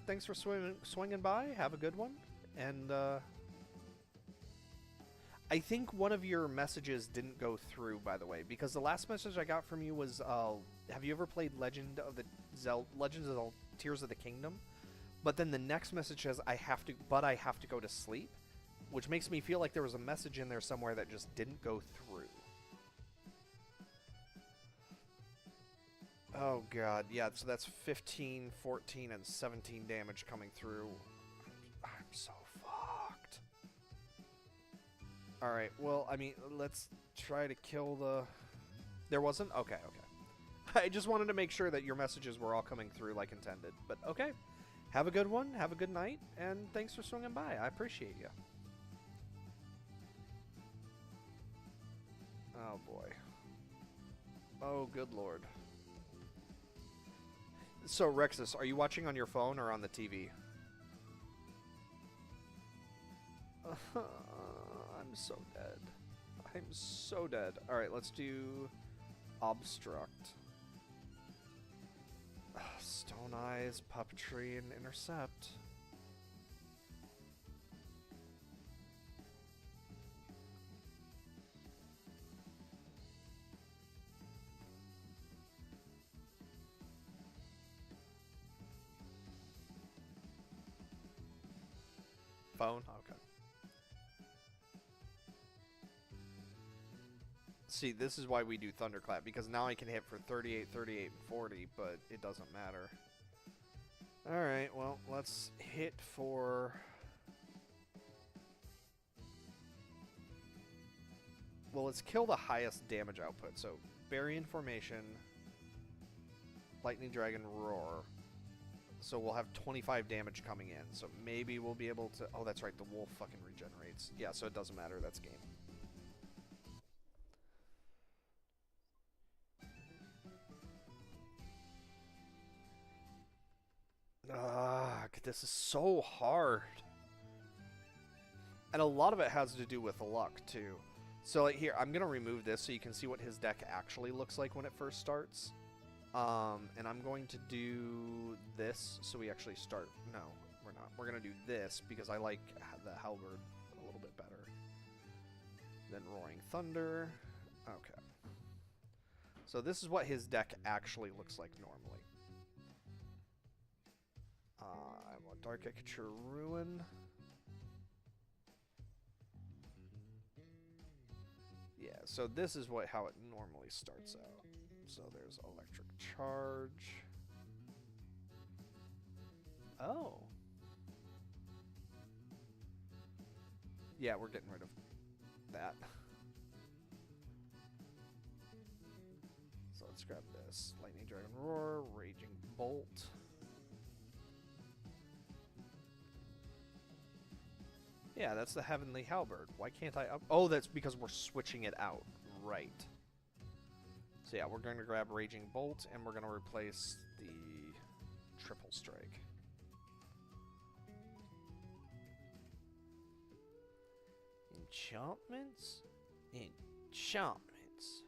swinging by. Have a good one. And I think one of your messages didn't go through, by the way, because the last message I got from you was, have you ever played Legends of the Tears of the Kingdom? But then the next message says, I have to go to sleep, which makes me feel like there was a message in there somewhere that just didn't go through. Oh god, yeah, so that's 15, 14, and 17 damage coming through. I'm so fucked. Alright, well, I mean, let's try to kill the... There wasn't? Okay, okay. I just wanted to make sure that your messages were all coming through like intended. But okay, have a good one, have a good night, and thanks for swinging by. I appreciate you. Oh boy. Oh, good lord. So, Rexus, are you watching on your phone or on the TV? I'm so dead. I'm so dead. Alright, let's do Obstruct. Stone Eyes, Puppetry, and Intercept. Phone? Okay. See, this is why we do Thunderclap, because now I can hit for 38, 38, and 40, but it doesn't matter. Alright, well, let's hit for... Well, let's kill the highest damage output. So, Bury Formation, Lightning Dragon, Roar. So we'll have 25 damage coming in. So maybe we'll be able to... Oh, that's right, the wolf fucking regenerates. Yeah, so it doesn't matter, that's game. this is so hard. And a lot of it has to do with luck, too. So, like, here, I'm going to remove this so you can see what his deck actually looks like when it first starts. And I'm going to do this so we actually start... No, we're not. We're going to do this because I like the Halberd a little bit better. Then Roaring Thunder. Okay. So this is what his deck actually looks like normally. I want Dark Ecature Ruin. Yeah, so this is how it normally starts out. So there's Electric Charge. Oh. Yeah, we're getting rid of that. So let's grab this. Lightning Dragon Roar, Raging Bolt. Yeah, that's the Heavenly Halberd. Why can't I up... Oh, that's because we're switching it out. Right. So yeah, we're going to grab Raging Bolt, and we're going to replace the Triple Strike. Enchantments? Enchantments.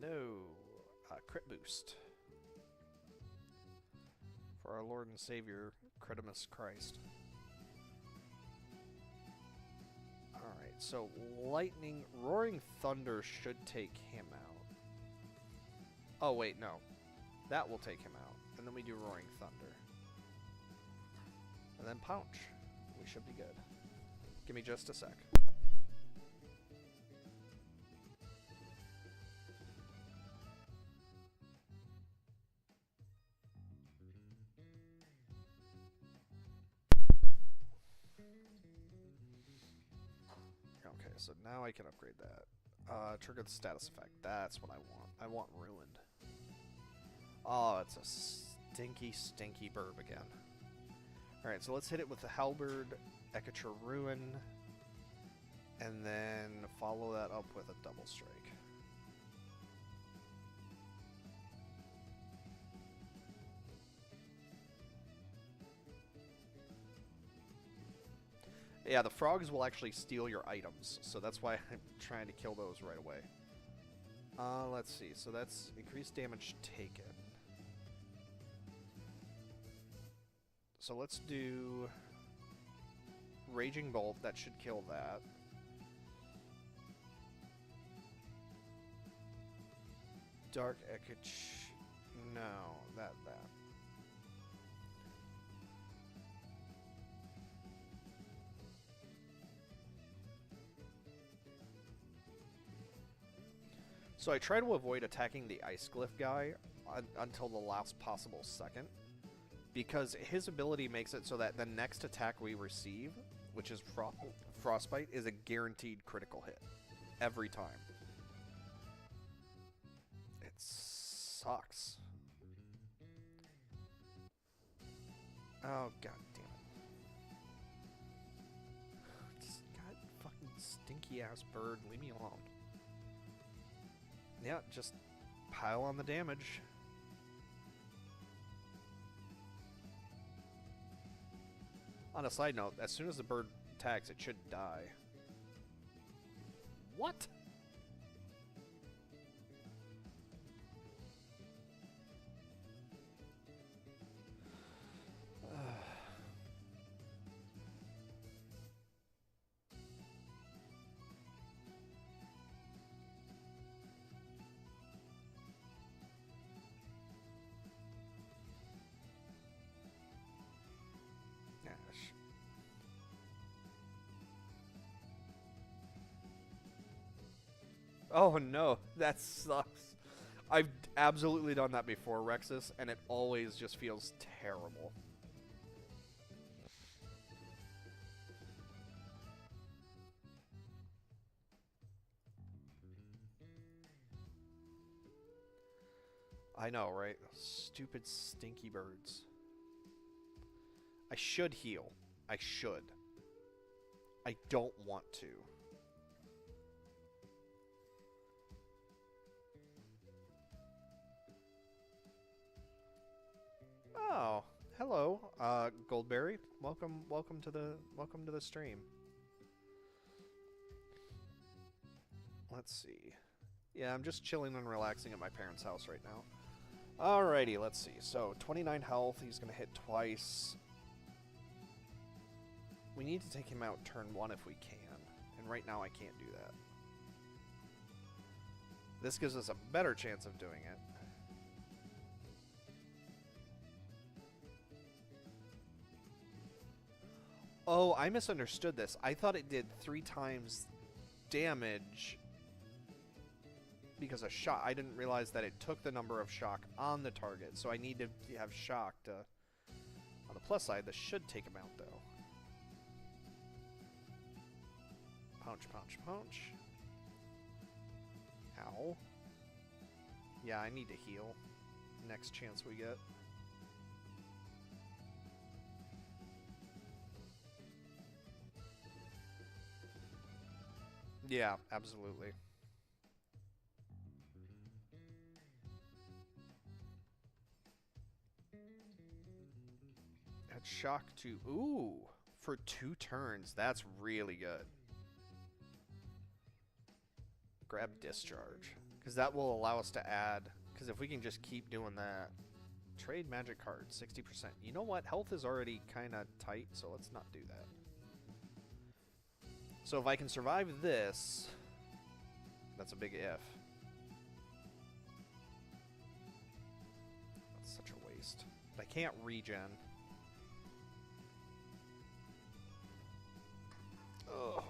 No. Crit boost. For our Lord and Savior, Critimus Christ. Alright, so Lightning... Roaring Thunder should take him out. Oh, wait, no. That will take him out. And then we do Roaring Thunder. And then Pounce. We should be good. Give me just a sec. Okay, so now I can upgrade that. Trigger the status effect. That's what I want. I want Ruined. Oh, it's a stinky, stinky burb again. Alright, so let's hit it with the Halberd, Ecature Ruin, and then follow that up with a Double Strike. Yeah, the frogs will actually steal your items, so that's why I'm trying to kill those right away. Let's see, so that's increased damage taken. So let's do Raging Bolt, that should kill that. Dark Ecature, no, that. So I try to avoid attacking the Ice Glyph guy until the last possible second, because his ability makes it so that the next attack we receive, which is Frostbite, is a guaranteed critical hit. Every time. It sucks. Oh, god damn it. Just god fucking stinky ass bird, leave me alone. Yeah, just pile on the damage. On a side note, as soon as the bird attacks, it should die. What? Oh no, that sucks. I've absolutely done that before, Rexus, and it always just feels terrible. I know, right? Stupid stinky birds. I should heal. I should. I don't want to. Oh, hello, Goldberry. Welcome to the stream. Let's see. Yeah, I'm just chilling and relaxing at my parents' house right now. Alrighty, let's see. So, 29 health, he's gonna hit twice. We need to take him out turn 1 if we can. And right now I can't do that. This gives us a better chance of doing it. Oh, I misunderstood this. I thought it did 3 times damage because of shock. I didn't realize that it took the number of shock on the target, so I need to have shock to... On the plus side, this should take him out, though. Punch, punch, punch. Ow. Yeah, I need to heal. Next chance we get. Yeah, absolutely. Add shock to... Ooh! For 2 turns. That's really good. Grab discharge. Because that will allow us to add... Because if we can just keep doing that... Trade magic card, 60%. You know what? Health is already kind of tight, so let's not do that. So if I can survive this... That's a big if. That's such a waste. But I can't regen. Ugh.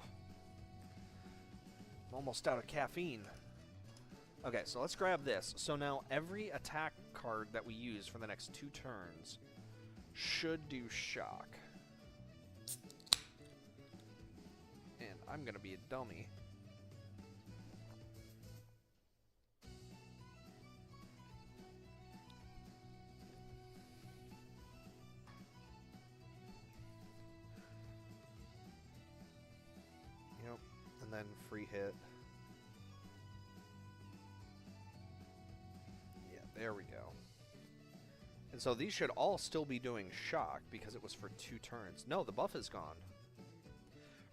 I'm almost out of caffeine. Okay, so let's grab this. So now every attack card that we use for the next 2 turns should do shock. And I'm gonna be a dummy. Yep, and then free hit. There we go. And so these should all still be doing shock because it was for 2 turns. No, the buff is gone.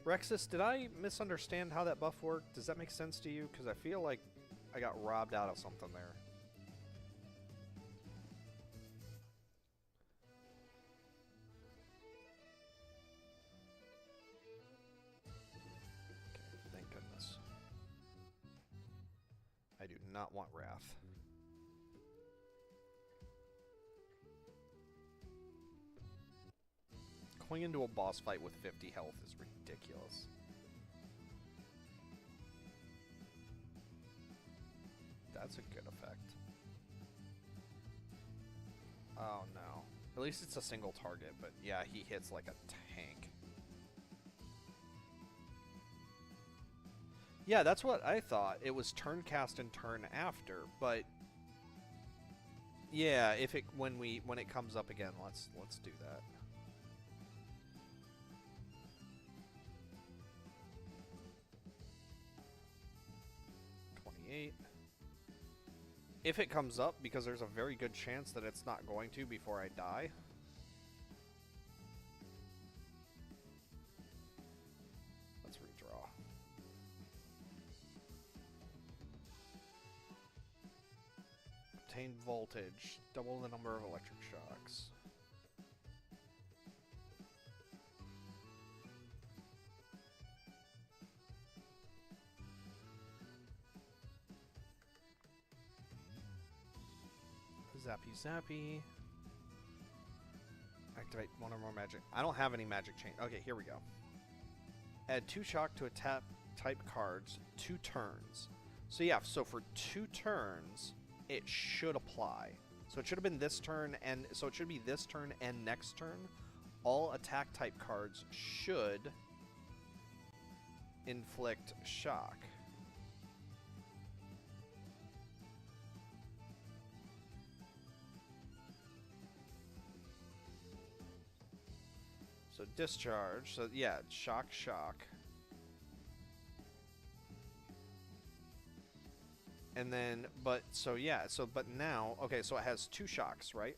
Rexus, did I misunderstand how that buff worked? Does that make sense to you? Because I feel like I got robbed out of something there. Okay, thank goodness. I do not want Wrath. Going into a boss fight with 50 health is ridiculous. That's a good effect. Oh no. At least it's a single target, but yeah, he hits like a tank. Yeah, that's what I thought. It was turn cast and turn after, but yeah, if it when it comes up again, let's do that. If it comes up, because there's a very good chance that it's not going to before I die. Let's redraw. Obtain voltage. Double the number of electric shocks. Zappy zappy. Activate 1 or more magic. I don't have any magic chain. Okay, here we go. Add 2 shock to attack type cards 2 turns. So yeah, so for 2 turns, it should apply. So it should have been this turn, and so it should be this turn and next turn. All attack type cards should inflict shock. So discharge, so yeah, shock, shock. And then, but, so yeah, so, but now, okay, so it has 2 shocks, right?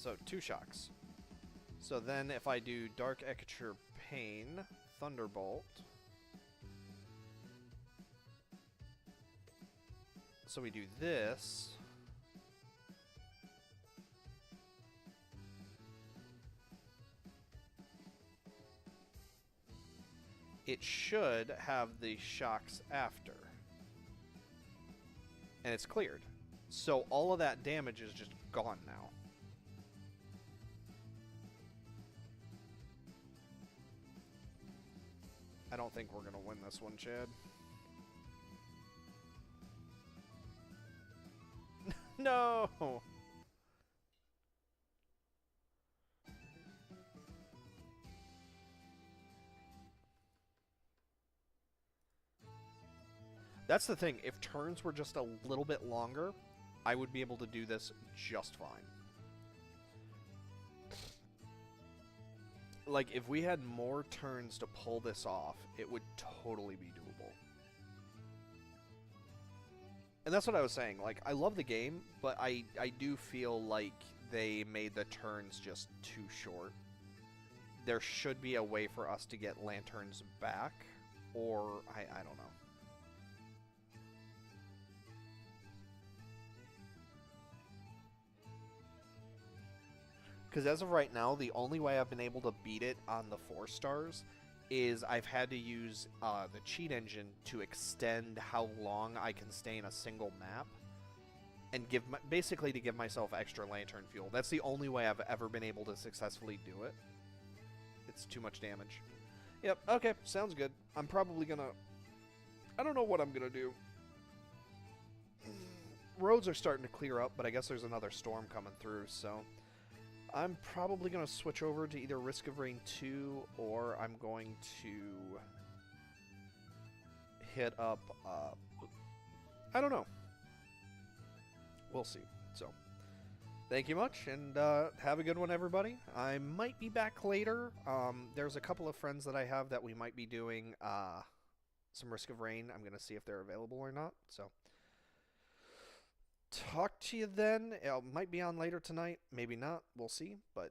So 2 shocks. So then if I do Dark Ecature Pain, Thunderbolt. So we do this. It should have the shocks after. And it's cleared. So all of that damage is just gone now. I don't think we're going to win this one, Chad. No! That's the thing. If turns were just a little bit longer, I would be able to do this just fine. Like, if we had more turns to pull this off, it would totally be doable. And that's what I was saying. Like, I love the game, but I do feel like they made the turns just too short. There should be a way for us to get lanterns back, or I don't know. Because as of right now, the only way I've been able to beat it on the 4 stars is I've had to use the cheat engine to extend how long I can stay in a single map, and basically to give myself extra lantern fuel. That's the only way I've ever been able to successfully do it. It's too much damage. Yep, okay, sounds good. I'm probably gonna... I don't know what I'm gonna do. Roads are starting to clear up, but I guess there's another storm coming through, so... I'm probably going to switch over to either Risk of Rain 2, or I'm going to hit up, I don't know. We'll see. So, thank you much, and have a good one, everybody. I might be back later. There's a couple of friends that I have that we might be doing some Risk of Rain. I'm going to see if they're available or not, so... Talk to you then. It might be on later tonight, maybe not. We'll see. But